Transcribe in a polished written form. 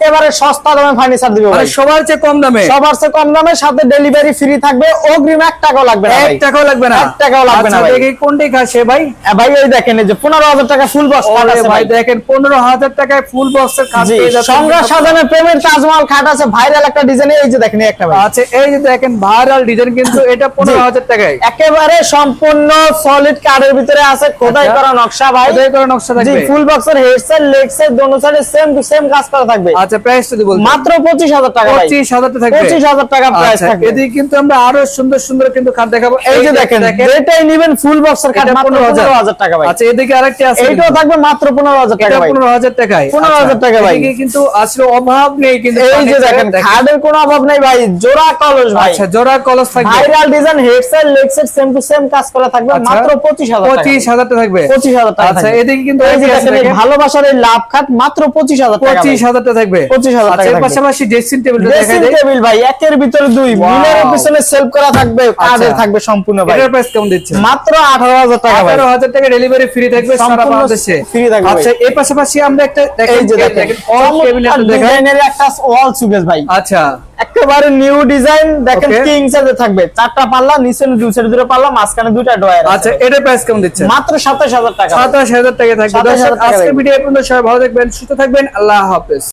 এবারে সস্তা দামে ফার্নিচার দিবে ভাই, সবার চেয়ে কম দামে, সবার চেয়ে কম দামে, সাথে ডেলিভারি ফ্রি থাকবে, অগ্রিম 1 টাকাও লাগবে না, 1 টাকাও লাগবে না, 1 টাকাও লাগবে না ভাই। দেখি কোনটি খাসে ভাই? ভাই এই দেখেন, এই যে 15,000 টাকা ফুল বক্স খাট আছে ভাই, ভাই, দেখেন 15,000 টাকায় ফুল বক্সের খাট পেয়ে যাচ্ছেন। সংগ্রাম সাজানো প্রেমের তাজমহল খাট আছে, ভাইরাল একটা ডিজাইন, এই যে দেখেন একটা ভাই। আচ্ছা, এই যে দেখেন ভাইরাল ডিজাইন, কিন্তু এটা 15,000 টাকায় একেবারে সম্পূর্ণ সলিড কাঠের ভিতরে আছে, খোদাই করা নকশা ভাই, খোদাই করা নকশা জি, থাকবে। ফুল বক্সের হেড সাইড লেগ সাইড দোনো সাইডে সেম টু সেম কাজ করা থাকবে। আচ্ছা, প্রাইস যদি বলতে মাত্র 25,000 টাকা ভাই, 25,000 টাকা থাকবে, 25,000 টাকা প্রাইস আচ্ছা, থাকবে। এদিকে কিন্তু আমরা আরো সুন্দর সুন্দর কিন্তু খাট দেখাবো। এই যে দেখেন, যেটাই নেবেন ফুল বক্সের খাট মাত্র 15,000 টাকা ভাই। আচ্ছা, এদিকে আরেকটি আছে, এইটাও থাকবে মাত্র 15,000 টাকা ভাই, 15,000 টাকায়, 15,000 টাকা ভাই। এদিকে কিন্তু আসলে অভাব নেই, কিন্তু এই যে দেখেন, খাটের কোনো অভাব নাই ভাই, জোড়া কলস ভাই, আচ্ছা, জোড়া কলস থাকবে, viral design, head side leg side same to same কাজ করা থাকবে, মাত্র 25,000 টাকা, 25,000 টাকা থাকবে, 25,000 টাকা। আচ্ছা, এদিকে কিন্তু এই যে দেখেন, এই ভালোবাসার এই লাভ খাট মাত্র 25,000 টাকা, 25,000 টাকা থাকবে, 25,000 টাকা আচ্ছা, এর থাকবে। পাশাপাশি ড্রেসিং টেবিল ড্রেসিং টেবিল ভাই, একের ভিতরে দুই, মিলের পিছনে সেলফ করা থাকবে, কাঠের থাকবে সম্পূর্ণ ভাই। এটার প্রাইস কেমন দিচ্ছে? মাত্র 18,000 টাকা ভাই, 18,000 টাকা ডেলিভারি ফ্রি থাকবে সারা সম্পূর্ণ বাংলাদেশে, ফ্রি থাকবে। আচ্ছা, এর পাশাপাশি আমরা একটা এই যে দেখেন, অল টেবিল একটা দেখাই। ডিজাইনের একটা ওয়াল সুকেস ভাই, আচ্ছা, একেবারে নিউ ডিজাইন দেখেন, Okay. কিং সাইজে থাকবে, 4টা পাল্লা, নিচে দুই সাইডে দুটো পাল্লা, মাঝখানে দুইটা ডয়ার আছে। আচ্ছা, এটার প্রাইস কেমন দিচ্ছে? মাত্র 27,000 টাকা। 27,000 টাকা থাকবে। 27,000 টাকা আজকের থাকবে। ভিডিও পর্যন্ত সবাই ভালো থাকবেন, সুস্থ থাকবেন, আল্লাহ হাফেজ।